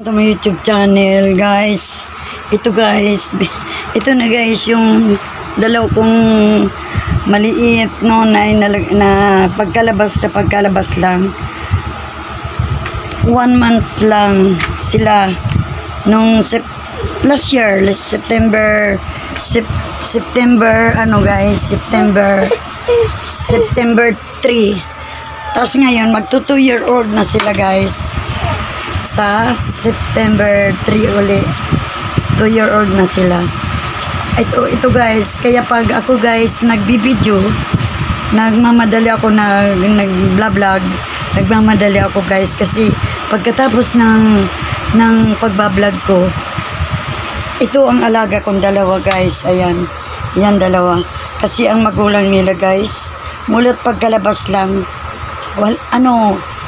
Ito may YouTube channel guys. Ito guys, ito na guys yung dalaw kong maliit no na pagkalabas lang. 1 month lang sila nung last year, September ano guys, September 3. Tapos ngayon magto 2-year-old na sila guys. Sa September 3 uli 2-year-old na sila. Ito guys, kaya pag ako guys nagbibideo, nagmamadali ako nag-vlog, nagmamadali ako guys kasi pagkatapos ng pagbablog ko, ito ang alaga kong dalawa guys. Ayan, yan dalawa. Kasi ang magulang nila guys, mulat pagkalabas lang,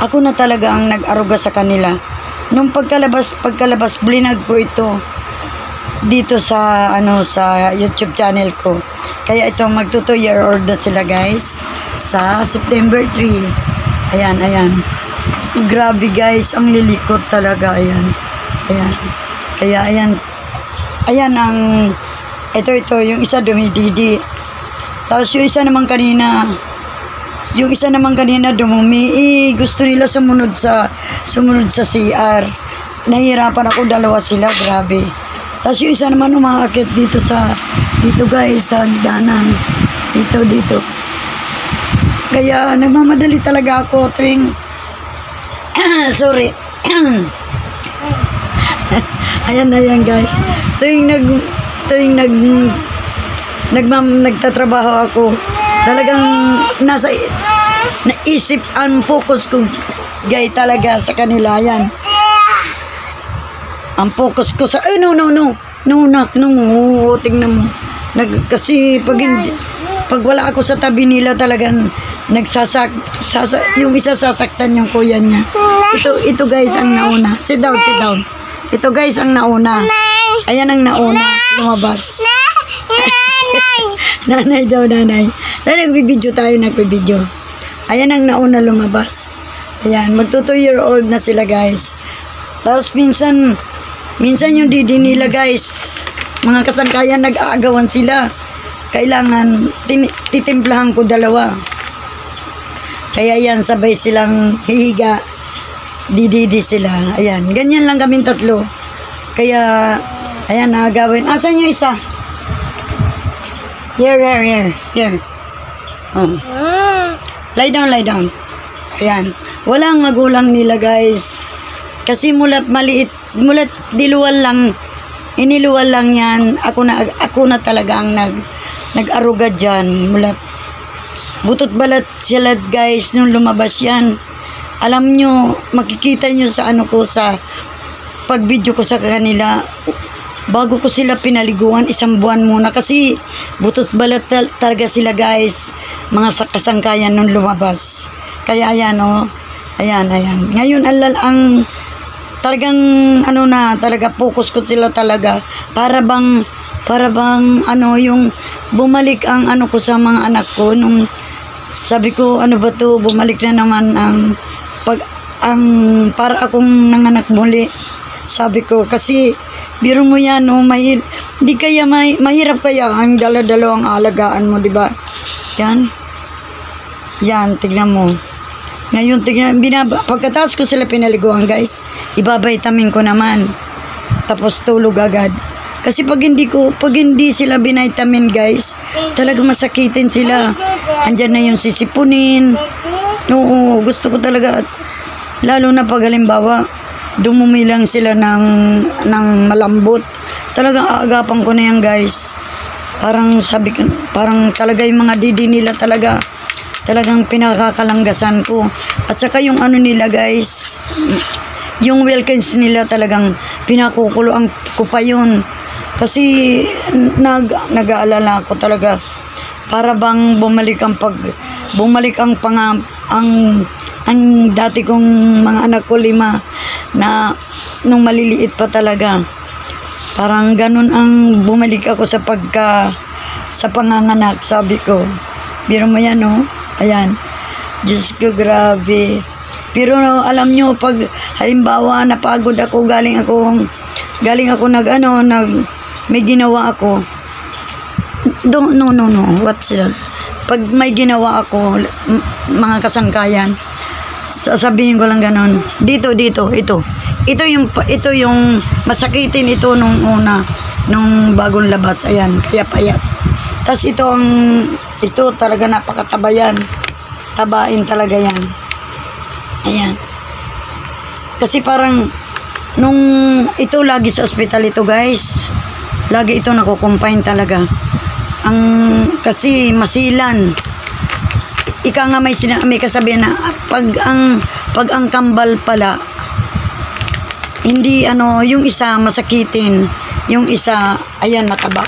ako na talaga ang nag-aruga sa kanila. Nung pagkalabas blinag ko ito dito sa sa YouTube channel ko. Kaya ito magto 2-year-old na sila guys sa September 3. Ayan. Grabe guys, ang lilikot talaga. Ayan. Kaya ayan ang ito yung isa dumididi. Tapos yung isa naman kanina dumumi, gusto nila sumunod sa CR. Nahihirapan ako, dalawa sila, grabe. Tapos yung isa naman umaakit dito guys, sa danan. Dito. Kaya nagmamadali talaga ako tuwing sorry. Ayan guys. Tuwing nagtatrabaho ako, talagang naisip ang focus ko gay talaga sa kanila. Yan ang focus ko sa tingnan mo kasi pag wala ako sa tabi nila talagang yung isa sasaktan yung kuya niya. Ito guys ang nauna. Sit down. Ito guys ang nauna. Ayan ang nauna lumabas. Nanay. Dahil nagbibideo. Ayan ang nauna lumabas. Ayan, magto 2-year-old na sila guys. Tapos minsan yung didi nila guys, mga kasangkayan nag-aagawan sila. Kailangan titimplahan ko dalawa. Kaya yan, sabay silang hihiga. Didi sila. Ayan, ganyan lang kaming tatlo. Kaya ayan, naagawin. Asan yung isa? Here. Oh. Lie down. Ayan. Walang magulang nila guys. Kasi mulat iniluwal lang yan. Ako na talaga ang nag-aruga dyan. Mulat. Butot balat sila guys nung lumabas yan. Alam nyo, makikita nyo sa sa pag-video ko sa kanila. Bago ko sila pinaliguan, 1 buwan muna kasi butot balat talaga sila guys, mga kasangkayan nung lumabas. Kaya ayan ayan. Ngayon ang talagang talaga focus ko sila talaga para bang yung bumalik ang ko sa mga anak ko nung sabi ko bumalik na naman para akong nanganak muli. Sabi ko kasi biro mo yan, mahirap kaya ang dala-dalawang alagaan mo, di ba? Yan, tignan mo. Ngayon, pagkatapos ko sila pinaliguan, guys, ibabitamin ko naman. Tapos tulog agad. Kasi pag hindi sila binitamin, guys, talaga masakitin sila. Andyan na yung sisipunin. Oo, gusto ko talaga, lalo na pag halimbawa, dumumi lang sila ng malambot. Talagang aagapan ko na yan guys. Parang talaga yung mga didi nila talagang pinakakalanggasan ko. At saka yung nila guys, yung Wilkins nila talagang pinakukuloan ko pa yun. Kasi nag-aalala ko talaga para bang bumalik ang dati kong mga anak ko 5 na nung maliliit pa talaga. Parang ganun ang bumalik ako sa panganganak, sabi ko. Biro mo yan, Ayan. Diyos ko, grabe. Pero alam nyo, pag halimbawa napagod ako, galing ako may ginawa ako. No, what's that? Pag may ginawa ako, mga kasangkayan, sasabihin ko lang ganon. Dito, ito. Ito yung masakitin ito nung una, nung bagong labas. Ayan, kaya payat. Tapos ito talaga napakataba yan. Tabain talaga yan. Ayan. Kasi parang, nung ito lagi sa ospital ito guys. Lagi ito nakukumpine talaga. Kasi masilan. Ika nga may kasabihan na, pag ang kambal pala, hindi yung isa masakitin. Yung isa, ayan, mataba.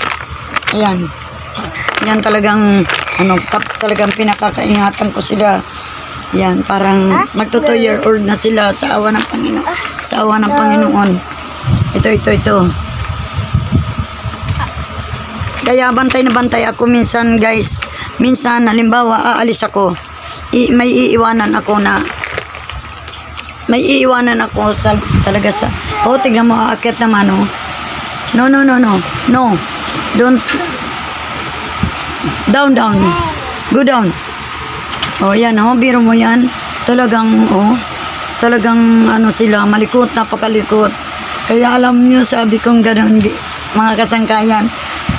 Ayan. Yan talagang talagang pinakakaingatan ko sila. Yan, parang magto 2-year-old na sila sa awa ng Panginoon. Sa awa ng Panginoon. Ito. Kaya bantay na bantay ako minsan, guys. Minsan, halimbawa, aalis ako. May iiwanan ako talaga sa tignan mo, aakyat naman, No. Don't. Down. Go down. Yan, biro mo yan. Talagang sila, malikot, napakalikot. Kaya alam nyo, sabi kong gano'n, mga kasangkayan,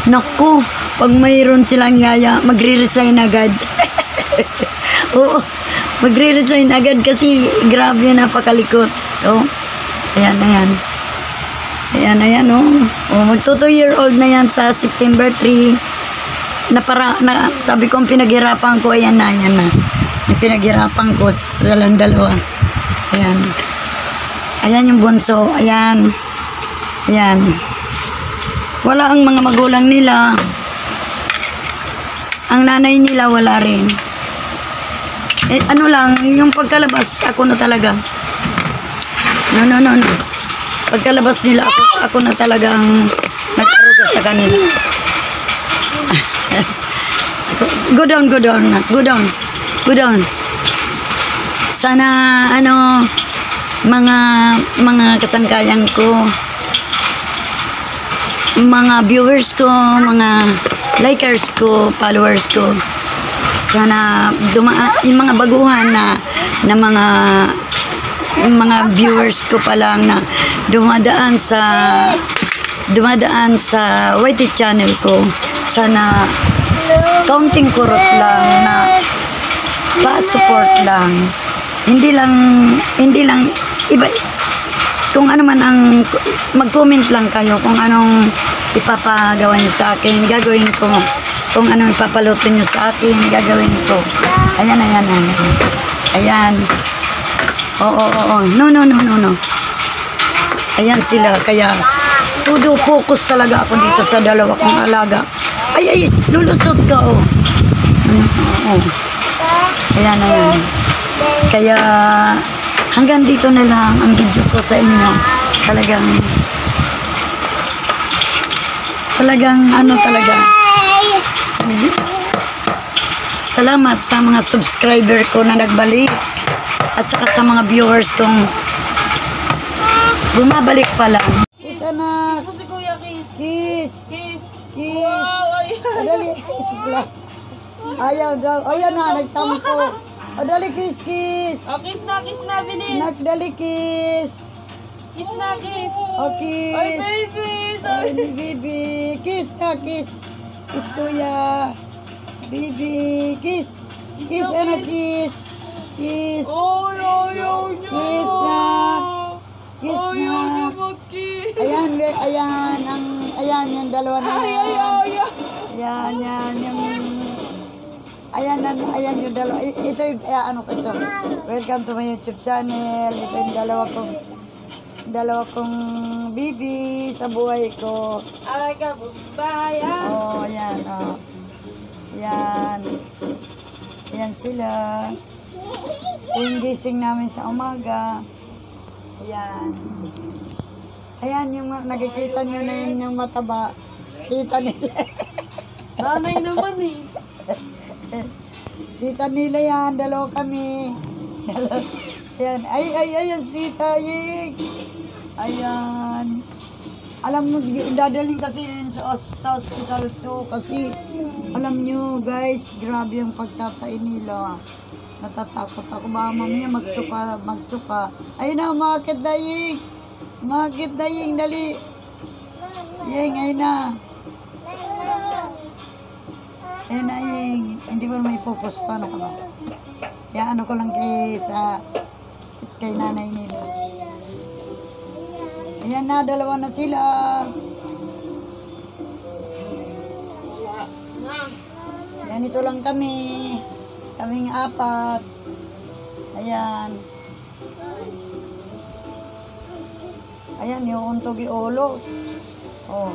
naku, pag mayroon silang yaya, magre-resign agad. Oo, magre-resign agad kasi grabe, napakalikot. Ayan. Magto 2-year-old na yan sa September 3. Sabi ko, pinaghirapan ko, ayan na. Yung pinaghirapan ko sa dalawa. Ayan yung bunso. Ayan. Wala ang mga magulang nila. Ang nanay nila wala rin. Yung pagkalabas, ako na talaga. No. Pagkalabas nila, ako na talaga ang nag-aruga sa kanila. Go down. Sana mga kasangkayan ko, mga viewers ko, mga likers ko, followers ko, sana yung mga baguhan na mga viewers ko pa lang na dumadaan sa YT channel ko, sana kaunting kurot lang na pa-support lang. Hindi lang iba, kung ano man ang mag-comment lang kayo kung anong ipapagawa niyo sa akin, gagawin ko. Kung anong ipapaluto niyo sa akin, gagawin ko. Ayan. Oo. No. Ayan sila, kaya todo focus talaga ako dito sa dalawa kong alaga. Ay, lulusot ka, Ayan. Kaya, hanggang dito na lang ang video ko sa inyo. Talagang salamat sa mga subscriber ko na nagbalik. At saka sa mga viewers kong bumabalik pa lang. Kiss, anak. Kiss mo si Kuya, kiss. Kiss. Wow, ayan. Dali, ayaw daw. Ayan na, nagtampo. Dali, kiss. Kiss na, bilis. Nagdali, kiss. Kiss na, kiss. Kiss. Ay, baby. Ay, baby. Kiss na, kiss. Kiss, kuya. Baby, kiss. Kiss, anak, kiss. Kiss. Kiss na. Kiss na. Ayan, yung dalawa na yan. Ayan yung dalawa. Ito ito. Welcome to my YouTube channel. Ito yung dalawa kong bibi sa buhay ko. Alay ka, bayan. Ayan, Ayan sila. Yung gising namin sa umaga. Ayan yung nakikita nyo na yun yung mataba. Kita nila. Nanay naman Kita nila yan. Dalawa kami. Ayan, ayan si Tayik. Ayan. Alam mo, dadaling kasi yun sa hospital to kasi alam nyo guys, grabe ang pagtatain nila. Natatakot ako baka mamaya magsuka. Ayun na, umakit Dayik. Umakit Dayik, dali. Yeng, ayun na. Ayun na, Yeng. Hindi mo may focus pa, ano ka ba? Kaya ano ko lang kay nanay nila. Ayan na, dalawa na sila. Ayan, ito lang kami. Kaming apat. Ayan. Ayan, yung untog ulo. Oh.